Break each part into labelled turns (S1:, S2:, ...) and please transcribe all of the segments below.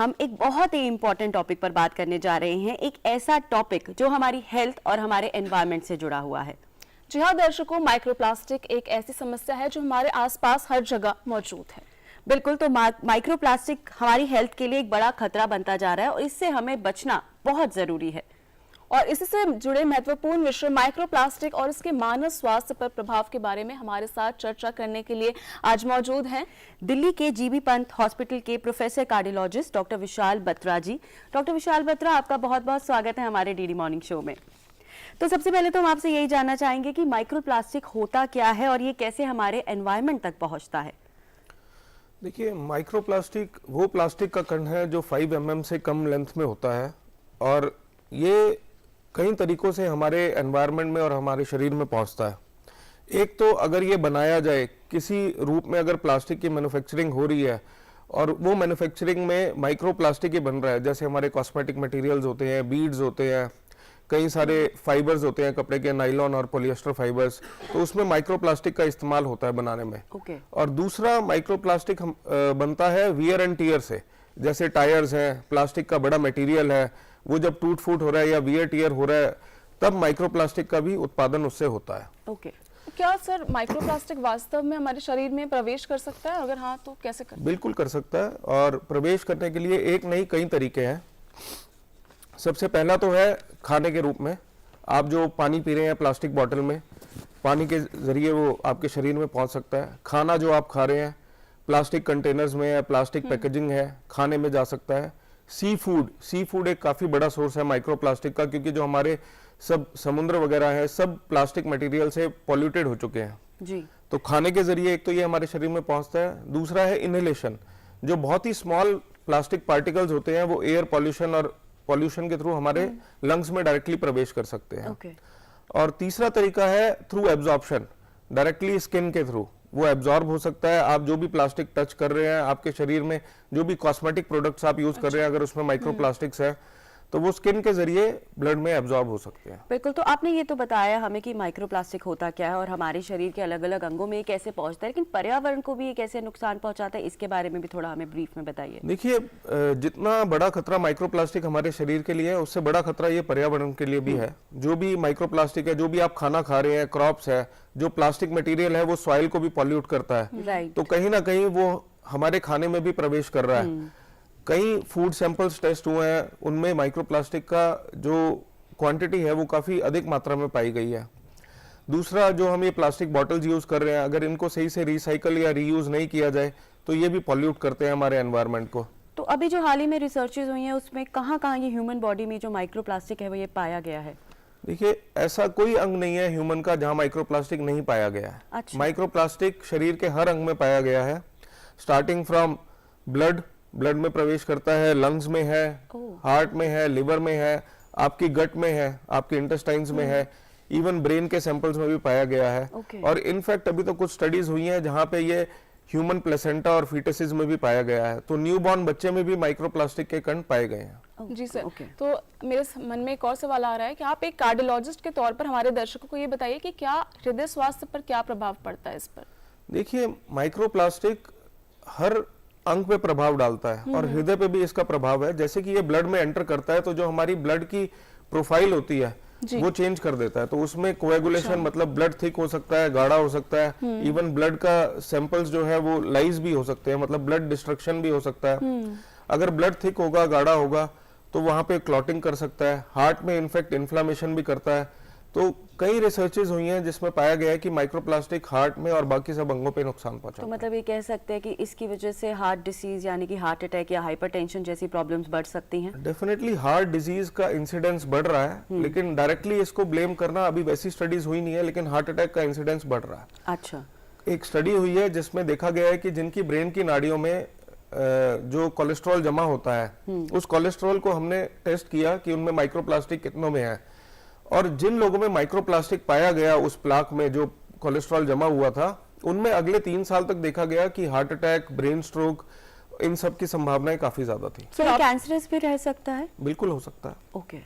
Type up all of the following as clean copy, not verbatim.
S1: हम एक बहुत ही इम्पोर्टेंट टॉपिक पर बात करने जा रहे हैं, एक ऐसा टॉपिक जो हमारी हेल्थ और हमारे एनवायरनमेंट से जुड़ा हुआ है।
S2: जी हाँ दर्शकों, माइक्रोप्लास्टिक एक ऐसी समस्या है जो हमारे आसपास हर जगह मौजूद है।
S1: बिल्कुल, तो माइक्रोप्लास्टिक हमारी हेल्थ के लिए एक बड़ा खतरा बनता जा रहा है और इससे हमें बचना बहुत जरूरी है।
S2: और इससे जुड़े महत्वपूर्ण विषय माइक्रोप्लास्टिक और इसके मानव स्वास्थ्य पर प्रभाव के बारे में हमारे साथ चर्चा करने के लिए आज मौजूद हैं
S1: दिल्ली के जीबी पंत हॉस्पिटल के professor cardiologist doctor Vishal Batra जी। डॉक्टर विशाल बत्रा, आपका बहुत बहुत स्वागत है हमारे डीडी मॉर्निंग शो में। तो सबसे पहले तो हम आपसे यही जानना चाहेंगे कि माइक्रोप्लास्टिक होता क्या है और ये कैसे हमारे एनवायरनमेंट तक पहुंचता है।
S3: देखिए, माइक्रोप्लास्टिक वो प्लास्टिक का कण है जो 5 mm से कम लेंथ में होता है और ये कई तरीकों से हमारे एनवायरनमेंट में और हमारे शरीर में पहुंचता है। एक तो अगर ये बनाया जाए किसी रूप में, अगर प्लास्टिक की मैन्युफैक्चरिंग हो रही है और वो मैन्युफैक्चरिंग में माइक्रोप्लास्टिक ही बन रहा है, जैसे हमारे कॉस्मेटिक मटेरियल्स होते हैं, बीड्स होते हैं, कई सारे फाइबर्स होते हैं कपड़े के, नाइलॉन और पॉलिएस्टर फाइबर्स, तो उसमें माइक्रोप्लास्टिक का इस्तेमाल होता है बनाने में। और दूसरा माइक्रोप्लास्टिक बनता है वियर एंड टियर से, जैसे टायर्स हैं, प्लास्टिक का बड़ा मटेरियल है, वो जब टूट फूट हो रहा है या वियर टियर हो रहा है तब माइक्रोप्लास्टिक का भी उत्पादन उससे होता है।
S2: क्या सर माइक्रोप्लास्टिक वास्तव में हमारे शरीर में प्रवेश कर सकता है? अगर हाँ तो कैसे कर?
S3: बिल्कुल कर सकता है, और प्रवेश करने के लिए एक नहीं कई तरीके हैं। सबसे पहला तो है खाने के रूप में। आप जो पानी पी रहे हैं प्लास्टिक बॉटल में, पानी के जरिए वो आपके शरीर में पहुंच सकता है। खाना जो आप खा रहे हैं प्लास्टिक कंटेनर्स में है, प्लास्टिक पैकेजिंग है, खाने में जा सकता है। सी फूड एक काफी बड़ा सोर्स है माइक्रोप्लास्टिक का, क्योंकि जो हमारे सब समुद्र वगैरह है सब प्लास्टिक मटेरियल से पॉल्यूटेड हो चुके हैं जी। तो खाने के जरिए एक तो ये हमारे शरीर में पहुंचता है। दूसरा है इनहेलेशन, जो बहुत ही स्मॉल प्लास्टिक पार्टिकल्स होते हैं वो एयर पॉल्यूशन और पॉल्यूशन के थ्रू हमारे लंग्स में डायरेक्टली प्रवेश कर सकते हैं। और तीसरा तरीका है थ्रू एब्जॉर्प्शन, डायरेक्टली स्किन के थ्रू वो एब्जॉर्ब हो सकता है। आप जो भी प्लास्टिक टच कर रहे हैं, आपके शरीर में जो भी कॉस्मेटिक प्रोडक्ट्स आप यूज कर रहे हैं, अगर उसमें माइक्रोप्लास्टिक्स है तो वो स्किन के जरिए ब्लड में एब्जॉर्ब हो सकते हैं।
S1: बिल्कुल, तो आपने ये तो बताया हमें कि माइक्रोप्लास्टिक होता क्या है और हमारे शरीर के अलग अलग अंगों में ये कैसे पहुंचता है, लेकिन पर्यावरण को भी ये कैसे नुकसान पहुंचाता है, इसके बारे में भी थोड़ा हमें ब्रीफ में बताइए।
S3: देखिए, जितना बड़ा खतरा माइक्रोप्लास्टिक हमारे शरीर के लिए है, उससे बड़ा खतरा ये पर्यावरण के लिए भी है। जो भी माइक्रोप्लास्टिक है, जो भी आप खाना खा रहे हैं, क्रॉप्स है, जो प्लास्टिक मटेरियल है वो सॉइल को भी पॉल्यूट करता है। तो कहीं ना कहीं वो हमारे खाने में भी प्रवेश कर रहा है। कई फूड सैंपल्स टेस्ट हुए हैं, उनमें माइक्रोप्लास्टिक का जो क्वांटिटी है वो काफी अधिक मात्रा में पाई गई है। दूसरा, जो हम ये प्लास्टिक बॉटल्स यूज कर रहे हैं, अगर इनको सही से रिसाइकल या रीयूज नहीं किया जाए तो ये भी पॉल्यूट करते हैं हमारे एनवायरनमेंट को।
S1: तो अभी जो हाल ही में रिसर्चेज हुई हैं उसमें कहाँ ये ह्यूमन बॉडी में जो माइक्रोप्लास्टिक है वो ये पाया गया है?
S3: देखिए, ऐसा कोई अंग नहीं है ह्यूमन का जहां माइक्रोप्लास्टिक नहीं पाया गया है। अच्छा। माइक्रोप्लास्टिक शरीर के हर अंग में पाया गया है, स्टार्टिंग फ्रॉम ब्लड में प्रवेश करता है, लंग्स में है, हार्ट में है, लिवर में है, आपकी गट में है, आपके इंटेस्टाइन्स में है, इवन ब्रेन के सैंपल्स में भी पाया गया है। और इनफैक्ट अभी तो कुछ स्टडीज हुई हैं जहां पे ये ह्यूमन प्लेसेंटा और फीटसेस में भी पाया गया है। तो न्यूबॉर्न बच्चे में भी माइक्रोप्लास्टिक के कण पाए गए हैं।
S2: जी सर। तो मेरे मन में एक और सवाल आ रहा है कि आप एक कार्डियोलॉजिस्ट के तौर पर हमारे दर्शकों को ये बताइए कि क्या हृदय स्वास्थ्य पर क्या प्रभाव पड़ता है इस पर?
S3: देखिए, माइक्रोप्लास्टिक हर अंग पे प्रभाव डालता है और हृदय पे भी इसका प्रभाव है। जैसे कि ये ब्लड में एंटर करता है तो जो हमारी ब्लड की प्रोफाइल होती है वो चेंज कर देता है। तो उसमें कोएगुलेशन, मतलब ब्लड थिक हो सकता है, गाढ़ा हो सकता है, इवन ब्लड का सैंपल्स जो है वो लाइज भी हो सकते हैं, मतलब ब्लड डिस्ट्रक्शन भी हो सकता है। अगर ब्लड थिक होगा, गाढ़ा होगा तो वहां पे क्लॉटिंग कर सकता है, हार्ट में इनफेक्ट इन्फ्लामेशन भी करता है। तो कई रिसर्चेस हुई हैं जिसमें पाया गया है कि माइक्रोप्लास्टिक हार्ट में और बाकी सब अंगों पे नुकसान पहुंचाता है।
S1: तो मतलब ये कह सकते हैं कि इसकी वजह से हार्ट डिसीज यानी कि हार्ट अटैक या हाइपरटेंशन जैसी प्रॉब्लम्स बढ़ सकती हैं?
S3: डेफिनेटली हार्ट डिजीज का इंसिडेंस बढ़ रहा है, लेकिन डायरेक्टली इसको ब्लेम करना, अभी वैसी स्टडीज हुई नहीं है, लेकिन हार्ट अटैक का इंसिडेंस बढ़ रहा है।
S1: अच्छा।
S3: एक स्टडी हुई है जिसमें देखा गया है कि जिनकी ब्रेन की नाड़ियों में जो कोलेस्ट्रॉल जमा होता है, उस कोलेस्ट्रॉल को हमने टेस्ट किया कि उनमें माइक्रोप्लास्टिक कितनों में है, और जिन लोगों में माइक्रोप्लास्टिक पाया गया उस प्लाक में जो कोलेस्ट्रॉल जमा हुआ था, उनमें अगले 3 साल तक देखा गया कि हार्ट अटैक, ब्रेन स्ट्रोक, इन सब की संभावनाएं काफी ज्यादा थी।
S1: क्या कैंसरस भी रह सकता है?
S3: बिल्कुल हो सकता है।
S1: ओके।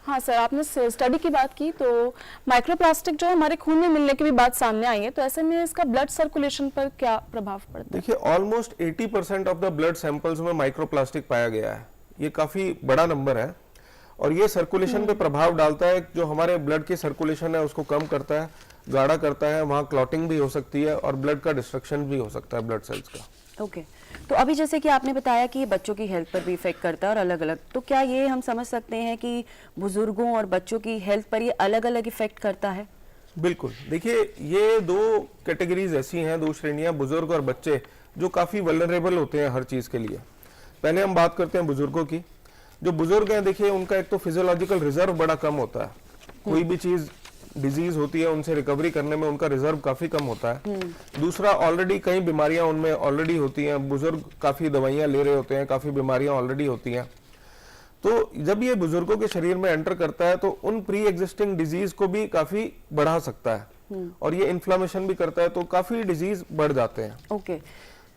S2: हाँ सर, आपने स्टडी की बात की तो माइक्रोप्लास्टिक जो है हमारे खून में मिलने की भी बात सामने आई है, तो ऐसे में इसका ब्लड सर्कुलेशन पर क्या प्रभाव पड़ता है?
S3: देखिए almost 80% of the blood samples में माइक्रोप्लास्टिक पाया गया है। ये काफी बड़ा नंबर है और ये सर्कुलेशन पे प्रभाव डालता है। जो हमारे ब्लड की सर्कुलेशन है उसको कम करता है, गाढ़ा करता है, वहाँ क्लॉटिंग भी हो सकती है और ब्लड का डिस्ट्रक्शन भी हो सकता है ब्लड सेल्स का।
S1: ओके तो अभी जैसे कि आपने बताया कि ये बच्चों की हेल्थ पर भी इफेक्ट करता है और अलग अलग, तो क्या ये हम समझ सकते हैं कि बुजुर्गों और बच्चों की हेल्थ पर ये अलग अलग इफेक्ट करता है?
S3: बिल्कुल, देखिए ये दो कैटेगरीज ऐसी हैं, दो श्रेणियां, बुजुर्ग और बच्चे, जो काफी वल्नरेबल होते हैं हर चीज के लिए। पहले हम बात करते हैं बुजुर्गों की। जो बुजुर्ग हैं देखिए उनका एक तो फिजियोलॉजिकल रिजर्व बड़ा कम होता है। कोई भी चीज डिजीज होती है उनसे रिकवरी करने में उनका रिजर्व काफी कम होता है। दूसरा, ऑलरेडी कई बीमारियां उनमें ऑलरेडी होती हैं। बुजुर्ग काफी दवाइयां ले रहे होते हैं, काफी बीमारियां ऑलरेडी होती हैं। तो जब ये बुजुर्गों के शरीर में एंटर करता है तो उन प्री एग्जिस्टिंग डिजीज को भी काफी बढ़ा सकता है और ये इन्फ्लामेशन भी करता है, तो काफी डिजीज बढ़ जाते हैं।
S1: ओके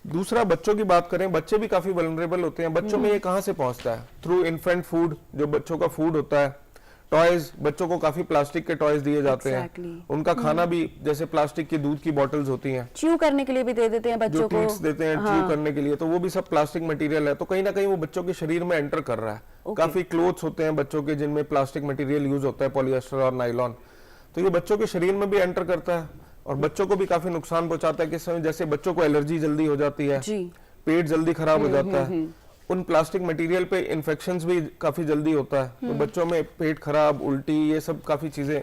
S3: दूसरा, बच्चों की बात करें, बच्चे भी काफी वल्नरेबल होते हैं। बच्चों में ये कहाँ से पहुंचता है? थ्रू इन्फेंट फूड, जो बच्चों का फूड होता है। टॉयज, बच्चों को काफी प्लास्टिक के टॉयज दिए जाते हैं। उनका खाना भी जैसे प्लास्टिक की दूध की बॉटल्स होती हैं,
S1: च्यू करने के लिए भी दे देते हैं बच्चों को,
S3: ट्रीट्स देते हैं च्यू करने के लिए, तो वो भी सब प्लास्टिक मटेरियल है। तो कहीं ना कहीं वो बच्चों के शरीर में एंटर कर रहा है। काफी क्लोथ्स होते हैं बच्चों के जिनमें प्लास्टिक मटेरियल यूज होता है, पॉलिएस्टर और नाइलॉन, तो ये बच्चों के शरीर में भी एंटर करता है और बच्चों को भी काफी नुकसान पहुंचाता है। किस समय जैसे बच्चों को एलर्जी जल्दी हो जाती है, पेट जल्दी खराब हो जाता है, उन प्लास्टिक मटेरियल पे इन्फेक्शंस भी काफी जल्दी होता है, तो बच्चों में पेट खराब, उल्टी, ये सब काफी चीजें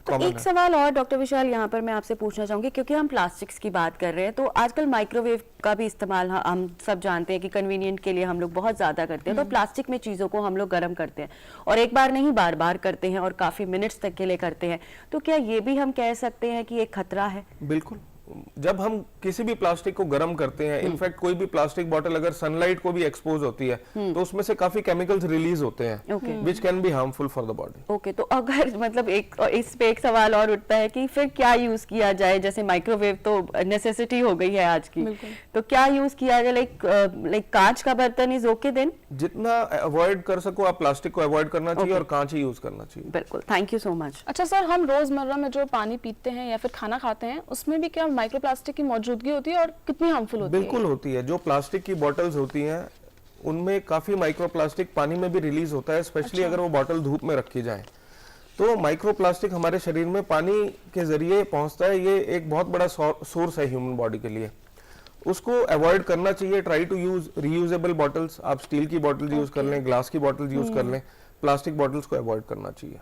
S1: तो एक सवाल और डॉक्टर विशाल यहाँ पर मैं आपसे पूछना चाहूंगी, क्योंकि हम प्लास्टिक्स की बात कर रहे हैं तो आजकल माइक्रोवेव का भी इस्तेमाल हम सब जानते हैं कि कन्वीनियंट के लिए हम लोग बहुत ज्यादा करते हैं। तो प्लास्टिक में चीजों को हम लोग गर्म करते हैं और एक बार नहीं बार बार करते हैं और काफी मिनट्स तक के लिए करते हैं, तो क्या ये भी हम कह सकते हैं कि एक खतरा है?
S3: बिल्कुल, जब हम किसी भी प्लास्टिक को गर्म करते हैं, इनफैक्ट कोई भी प्लास्टिक बोतल अगर सनलाइट को भी एक्सपोज होती है तो उसमें से काफी केमिकल्स रिलीज होते हैं which can be harmful for the body.
S1: Okay, तो अगर मतलब इस पे एक सवाल और उठता है कि फिर क्या यूज किया जाए? जैसे माइक्रोवेव तो नेसेसिटी हो गई है आज की, तो क्या यूज किया जाए? लाइक कांच का बर्तन इज ओके देन?
S3: जितना अवॉइड कर सको आप प्लास्टिक को अवॉइड करना चाहिए और कांच ही यूज करना चाहिए।
S1: बिल्कुल, थैंक यू सो मच।
S2: अच्छा सर, हम रोजमर्रा में जो पानी पीते हैं या फिर खाना खाते हैं उसमें भी क्या माइक्रोप्लास्टिक की मौजूदगी होती है और कितनी हार्मफुल होती है?
S3: बिल्कुल होती है। जो प्लास्टिक की बॉटल्स होती हैं उनमें काफी माइक्रोप्लास्टिक पानी में भी रिलीज होता है, स्पेशली अगर वो बॉटल धूप में रखी जाए तो माइक्रोप्लास्टिक हमारे शरीर में पानी के जरिए पहुंचता है। ये एक बहुत बड़ा सोर्स है ह्यूमन बॉडी के लिए, उसको अवॉइड करना चाहिए। Try to use reusable bottles, आप स्टील की बॉटल यूज कर लें, ग्लास की बॉटल यूज कर लें, प्लास्टिक बॉटल्स को अवॉइड करना चाहिए।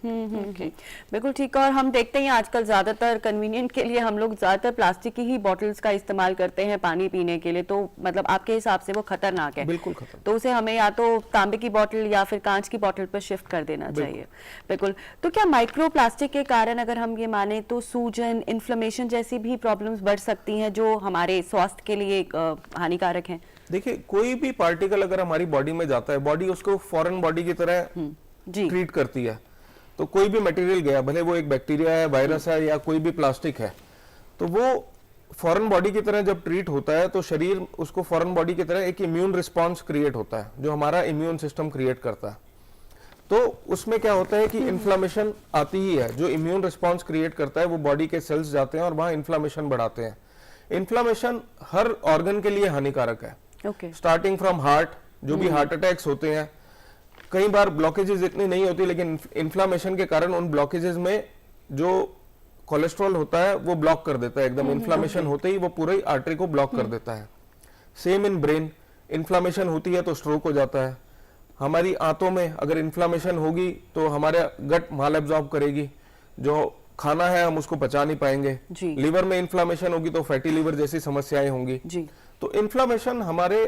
S1: बिल्कुल ठीक है। और हम देखते हैं आजकल ज्यादातर कन्वीनियंट के लिए हम लोग ज्यादातर प्लास्टिक की ही बॉटल्स का इस्तेमाल करते हैं पानी पीने के लिए, तो मतलब आपके हिसाब से वो खतरनाक है?
S3: बिल्कुल खतरनाक।
S1: तो उसे हमें या तो तांबे की बोतल या फिर कांच की बोतल पर शिफ्ट कर देना चाहिए। बिल्कुल। तो क्या माइक्रोप्लास्टिक के कारण अगर हम ये माने तो सूजन, इन्फ्लेमेशन जैसी भी प्रॉब्लम्स बढ़ सकती हैं जो हमारे स्वास्थ्य के लिए हानिकारक हैं?
S3: देखिए, कोई भी पार्टिकल अगर हमारी बॉडी में जाता है, बॉडी उसको फॉरेन बॉडी की तरह ट्रीट करती है। तो कोई भी मटेरियल गया, भले वो एक बैक्टीरिया है, वायरस है या कोई भी प्लास्टिक है, तो वो फॉरेन बॉडी की तरह जब ट्रीट होता है तो शरीर उसको फॉरेन बॉडी की तरह एक इम्यून रिस्पांस क्रिएट होता है जो हमारा इम्यून सिस्टम क्रिएट करता है। तो उसमें क्या होता है कि इन्फ्लामेशन आती ही है। जो इम्यून रिस्पांस क्रिएट करता है वो बॉडी के सेल्स जाते हैं और वहां इन्फ्लामेशन बढ़ाते हैं। इन्फ्लामेशन हर ऑर्गन के लिए हानिकारक है, स्टार्टिंग फ्रॉम हार्ट। जो भी हार्ट अटैक्स होते हैं, कई बार ब्लॉकेजेस इतनी नहीं होती लेकिन इन्फ्लामेशन के कारण उन ब्लॉकेजेस में जो कोलेस्ट्रॉल होता है वो ब्लॉक कर देता है एकदम। इन्फ्लामेशन होते ही वो पूरी आर्टरी को ब्लॉक कर देता है। सेम इन ब्रेन, इन्फ्लामेशन होती है तो स्ट्रोक हो जाता है। हमारी आंतों में अगर इन्फ्लामेशन होगी तो हमारे गट माल एब्जॉर्ब करेगी, जो खाना है हम उसको पचा नहीं पाएंगे। लिवर में इन्फ्लामेशन होगी तो फैटी लिवर जैसी समस्याएं होंगी। तो इन्फ्लामेशन हमारे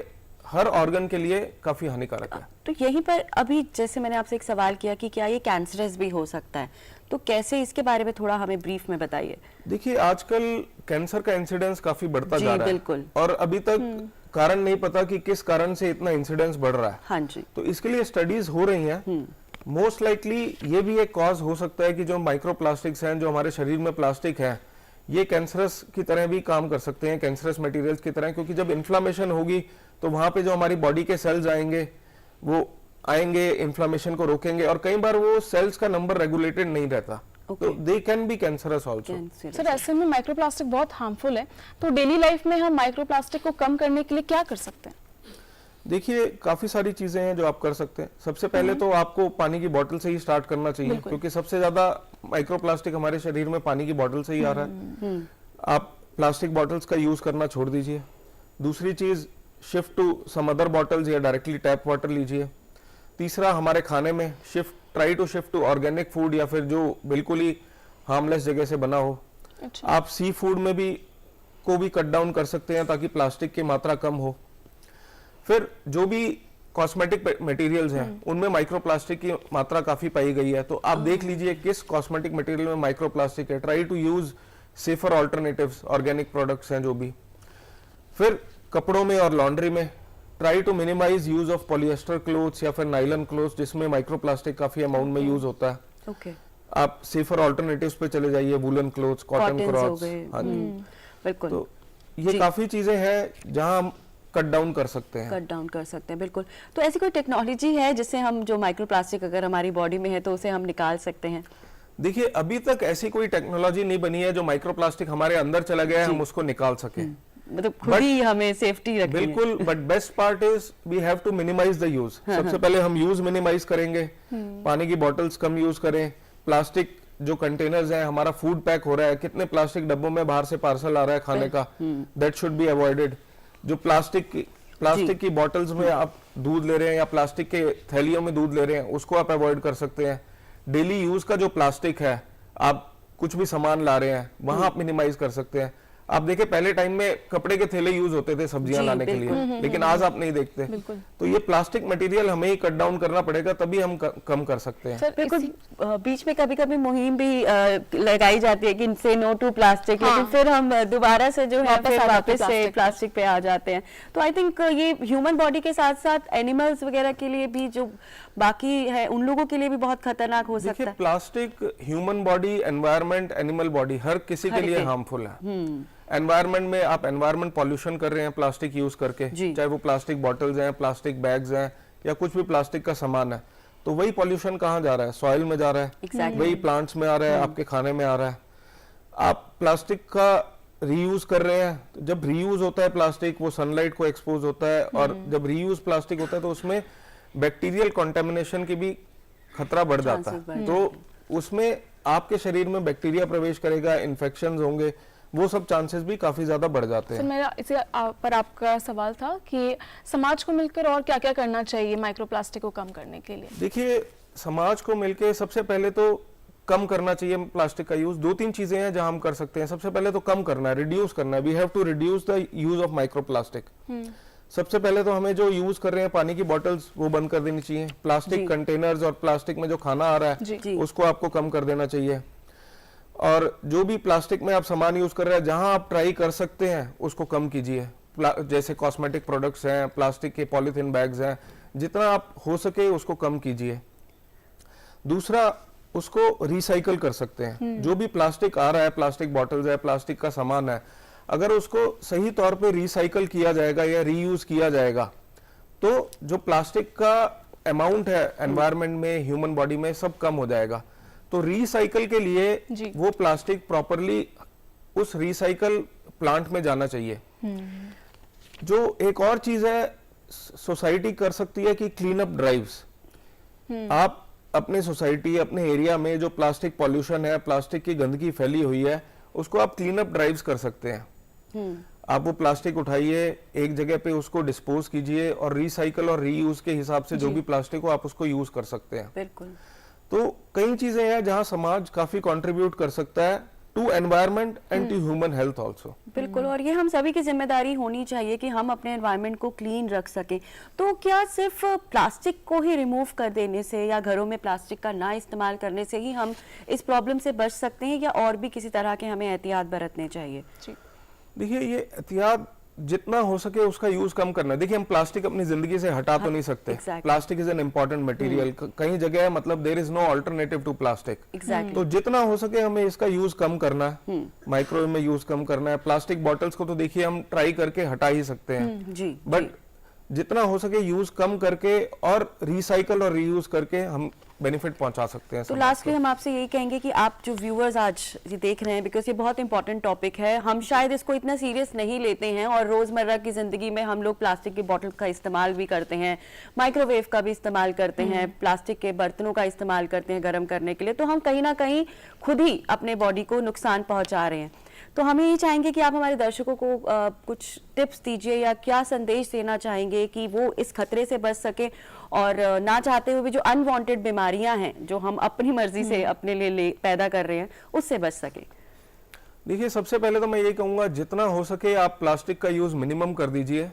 S3: हर ऑर्गन के लिए काफी हानिकारक है।
S1: तो यहीं पर अभी जैसे मैंने आपसे एक सवाल किया कि क्या ये कैंसरस भी हो सकता है, तो कैसे, इसके बारे में थोड़ा हमें ब्रीफ में बताइए।
S3: देखिए, आजकल कैंसर का इंसिडेंस काफी बढ़ता जा रहा है।
S1: बिल्कुल।
S3: और अभी तक कारण नहीं पता कि किस कारण से इतना इंसिडेंस बढ़ रहा है।
S1: हाँ जी।
S3: तो इसके लिए स्टडीज हो रही हैं। मोस्ट लाइकली ये भी एक कॉज हो सकता है कि जो माइक्रोप्लास्टिक्स हैं, जो हमारे शरीर में प्लास्टिक है, ये कैंसरस की तरह भी काम कर सकते हैं, कैंसरस मटेरियल्स की तरह, क्योंकि जब इन्फ्लामेशन होगी तो वहां पे जो हमारी बॉडी के सेल्स आएंगे वो आएंगे, इन्फ्लामेशन को रोकेंगे, और कई बार वो सेल्स का नंबर रेगुलेटेड नहीं रहता, तो they can be cancerous also.
S2: Sir ऐसे में माइक्रोप्लास्टिक बहुत हार्मफुल है, तो डेली लाइफ में हम माइक्रोप्लास्टिक को कम करने के लिए क्या कर सकते हैं?
S3: देखिए, काफी सारी चीजें हैं जो आप कर सकते हैं। सबसे पहले तो आपको पानी की बोतल से ही स्टार्ट करना चाहिए, क्योंकि सबसे ज्यादा माइक्रोप्लास्टिक हमारे शरीर में पानी की बोतल से ही आ रहा है। आप प्लास्टिक बॉटल्स का यूज करना छोड़ दीजिए। दूसरी चीज, shift to some other bottles या डायरेक्टली टैप वाटर लीजिए। तीसरा, हमारे खाने में try to shift to organic food, या फिर जो बिल्कुल ही हार्मलेस जगह से बना हो।
S2: अच्छा।
S3: आप सी फूड में भी कट डाउन कर सकते हैं ताकि प्लास्टिक की मात्रा कम हो। फिर जो भी कॉस्मेटिक मटेरियल्स हैं उनमें माइक्रोप्लास्टिक की मात्रा काफी पाई गई है, तो आप देख लीजिए किस कॉस्मेटिक मटेरियल में माइक्रोप्लास्टिक है। Try to use safer alternatives, organic products हैं जो भी। फिर कपड़ों में और लॉन्ड्री में try to minimise use of polyester clothes या फिर नाइलन क्लोथ्स, जिसमें माइक्रोप्लास्टिक काफी अमाउंट में यूज होता है।
S1: ओके,
S3: आप सेफर ऑल्टरनेटिव्स पे चले जाइए, वुलन क्लोथ्स, कॉटन क्लॉथ्स। हाँ जी,
S1: बिल्कुल।
S3: तो ये काफी चीजें हैं जहां हम कट डाउन कर सकते हैं।
S1: कट डाउन कर सकते हैं, बिल्कुल। तो ऐसी कोई टेक्नोलॉजी है जिससे हम जो माइक्रोप्लास्टिक अगर हमारी बॉडी में है तो उसे हम निकाल सकते हैं?
S3: देखिए, अभी तक ऐसी कोई टेक्नोलॉजी नहीं बनी है जो माइक्रोप्लास्टिक हमारे अंदर चला गया है हम उसको निकाल सके।
S1: मतलब खुद ही हमें सेफ्टी रखनी है।
S3: बिल्कुल, but best part is we have to minimise the use. सबसे पहले हम यूज मिनिमाइज करेंगे, पानी की बॉटल्स कम यूज करें। प्लास्टिक जो कंटेनर्स हैं, हमारा फूड पैक हो रहा है, कितने प्लास्टिक डब्बों में बाहर से पार्सल आ रहा है खाने का, दैट शुड बी अवॉइडेड। जो प्लास्टिक की बॉटल्स में आप दूध ले रहे हैं या प्लास्टिक के थैलियों में दूध ले रहे हैं, उसको आप अवॉइड कर सकते हैं। डेली यूज का जो प्लास्टिक है, आप कुछ भी सामान ला रहे हैं वहां आप मिनिमाइज कर सकते हैं। आप देखें, पहले टाइम में कपड़े के थैले यूज होते थे सब्जियां लाने के लिए, लेकिन आज आप नहीं देखते। तो ये प्लास्टिक मटेरियल हमें ही कट डाउन करना पड़ेगा, तभी हम कम कर सकते हैं।
S1: बिल्कुल। बीच में कभी कभी मुहिम भी लगाई जाती है कि से नो टू प्लास्टिक, लेकिन फिर हम दोबारा से जो है फिर वापस से प्लास्टिक पे आ जाते हैं। तो आई थिंक ये ह्यूमन बॉडी के साथ साथ एनिमल्स वगैरह के लिए भी, जो बाकी है उन लोगों के लिए भी बहुत खतरनाक हो सकता है।
S3: Plastic human body, environment, animal body, हर किसी के लिए हार्मफुल है। एनवायरमेंट में आप एनवायरमेंट पॉल्यूशन कर रहे हैं प्लास्टिक यूज करके, चाहे वो प्लास्टिक बॉटल्स हैं, प्लास्टिक बैग्स हैं, या कुछ भी प्लास्टिक का सामान है, तो वही पॉल्यूशन कहाँ जा रहा है? सॉइल में जा रहा है, वही प्लांट्स में आ रहा है, आपके खाने में आ रहा है। आप प्लास्टिक का रीयूज कर रहे हैं, तो जब रीयूज होता है प्लास्टिक, वो सनलाइट को एक्सपोज होता है, और जब रीयूज प्लास्टिक होता है तो उसमें बैक्टीरियल कॉन्टेमिनेशन की भी खतरा बढ़ जाता है। तो उसमें आपके शरीर में बैक्टीरिया प्रवेश करेगा, इन्फेक्शंस होंगे, वो सब चांसेस भी काफी ज्यादा बढ़ जाते हैं।
S2: मेरा इसी पर आपका सवाल था कि समाज को मिलकर और क्या क्या करना चाहिए माइक्रोप्लास्टिक को कम करने के लिए?
S3: देखिए, समाज को मिलकर सबसे पहले तो कम करना चाहिए प्लास्टिक का यूज। दो तीन चीजें हैं जहां हम कर सकते हैं। सबसे पहले तो कम करना है, रिड्यूस करना है। We have to reduce the use of microplastic. सबसे पहले तो हमें जो यूज कर रहे हैं पानी की बॉटल्स, वो बंद कर देनी चाहिए। प्लास्टिक कंटेनर्स और प्लास्टिक में जो खाना आ रहा है उसको आपको कम कर देना चाहिए। और जो भी प्लास्टिक में आप सामान यूज कर रहे हैं, जहां आप ट्राई कर सकते हैं उसको कम कीजिए। जैसे कॉस्मेटिक प्रोडक्ट्स हैं, प्लास्टिक के पॉलीथीन बैग्स हैं, जितना आप हो सके उसको कम कीजिए। दूसरा, उसको रिसाइकल कर सकते हैं। जो भी प्लास्टिक आ रहा है, प्लास्टिक बॉटल्स है, प्लास्टिक का सामान है, अगर उसको सही तौर पे रिसाइकल किया जाएगा या रीयूज किया जाएगा, तो जो प्लास्टिक का अमाउंट है एनवायरनमेंट में, ह्यूमन बॉडी में, सब कम हो जाएगा। तो रिसाइकल के लिए वो प्लास्टिक प्रॉपरली उस रिसाइकल प्लांट में जाना चाहिए। जो एक और चीज है सोसाइटी कर सकती है कि क्लीन अप ड्राइव्स। आप अपने सोसाइटी, अपने एरिया में जो प्लास्टिक पॉल्यूशन है, प्लास्टिक की गंदगी फैली हुई है, उसको आप क्लीन अप ड्राइव्स कर सकते हैं। आप वो प्लास्टिक उठाइए, एक जगह पे उसको डिस्पोज कीजिए, और रिसाइकल और रीयूज के हिसाब से जो भी प्लास्टिक हो आप उसको यूज कर सकते हैं।
S1: बिल्कुल।
S3: तो कई चीजें हैं जहां समाज काफी कंट्रीब्यूट कर सकता है to environment and to human health also.
S1: बिल्कुल, और ये हम सभी की जिम्मेदारी होनी चाहिए कि हम अपने एनवायरनमेंट को क्लीन रख सकें। तो क्या सिर्फ प्लास्टिक को ही रिमूव कर देने से या घरों में प्लास्टिक का ना इस्तेमाल करने से ही हम इस प्रॉब्लम से बच सकते हैं, या और भी किसी तरह के हमें एहतियात बरतने चाहिए?
S3: देखिए, ये एहतियात जितना हो सके उसका यूज कम करना है। देखिए, हम प्लास्टिक अपनी जिंदगी से हटा तो नहीं सकते। Plastic is an important material. कई जगह है, मतलब there is no alternative to plastic. तो जितना हो सके हमें इसका यूज कम करना है, माइक्रोवेव में यूज कम करना है। प्लास्टिक बॉटल्स को तो देखिए हम ट्राई करके हटा ही सकते हैं, बट जितना हो सके यूज कम करके और रिसाइकल और रीयूज करके हम बेनिफिट पहुंचा सकते हैं
S1: तो
S3: समाज
S1: लास्टली
S3: को।
S1: हम आपसे यही कहेंगे कि आप जो व्यूअर्स आज ये देख रहे हैं, बिकॉज ये बहुत इंपॉर्टेंट टॉपिक है, हम शायद इसको इतना सीरियस नहीं लेते हैं और रोजमर्रा की जिंदगी में हम लोग प्लास्टिक की बोतल का इस्तेमाल भी करते हैं, माइक्रोवेव का भी इस्तेमाल करते हैं, प्लास्टिक के बर्तनों का इस्तेमाल करते हैं गर्म करने के लिए, तो हम कहीं ना कहीं खुद ही अपने बॉडी को नुकसान पहुंचा रहे हैं। तो हम यही चाहेंगे कि आप हमारे दर्शकों को कुछ टिप्स दीजिए या क्या संदेश देना चाहेंगे कि वो इस खतरे से बच सके और ना चाहते हुए भी जो अनवांटेड बीमारियां हैं जो हम अपनी मर्जी से अपने लिए पैदा कर रहे हैं उससे बच सके।
S3: देखिए, सबसे पहले तो मैं यही कहूंगा, जितना हो सके आप प्लास्टिक का यूज मिनिमम कर दीजिए।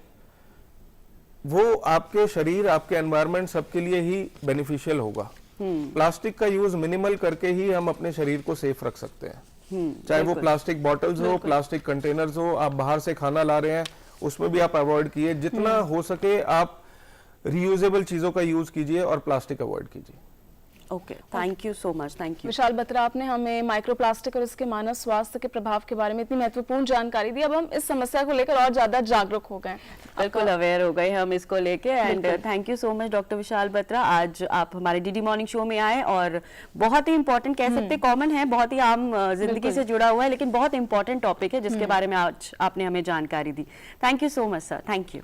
S3: वो आपके शरीर, आपके एनवायरनमेंट सबके लिए ही बेनिफिशियल होगा। प्लास्टिक का यूज मिनिमल करके ही हम अपने शरीर को सेफ रख सकते हैं। चाहे वो प्लास्टिक बॉटल्स हो, प्लास्टिक कंटेनर्स हो, आप बाहर से खाना ला रहे हैं उसमें भी आप अवॉइड कीजिए। जितना हो सके आप रीयूजेबल चीजों का यूज कीजिए और प्लास्टिक अवॉइड कीजिए।
S1: Okay, thank you so much, thank you.
S2: Vishal Batra, आपने हमें माइक्रोप्लास्टिक और इसके मानव स्वास्थ्य के प्रभाव के बारे में इतनी महत्वपूर्ण जानकारी दी। अब हम इस समस्या को लेकर और ज्यादा जागरूक हो गए,
S1: बिल्कुल अवेयर हो गए हम इसको लेके। And thank you so much doctor Vishal Batra, आज आप हमारे डीडी मॉर्निंग शो में आए और बहुत ही इंपॉर्टेंट, कह सकते कॉमन है, बहुत ही आम जिंदगी से जुड़ा हुआ है, लेकिन बहुत इंपॉर्टेंट टॉपिक है जिसके बारे में आज आपने हमें जानकारी दी। Thank you so much sir, thank you.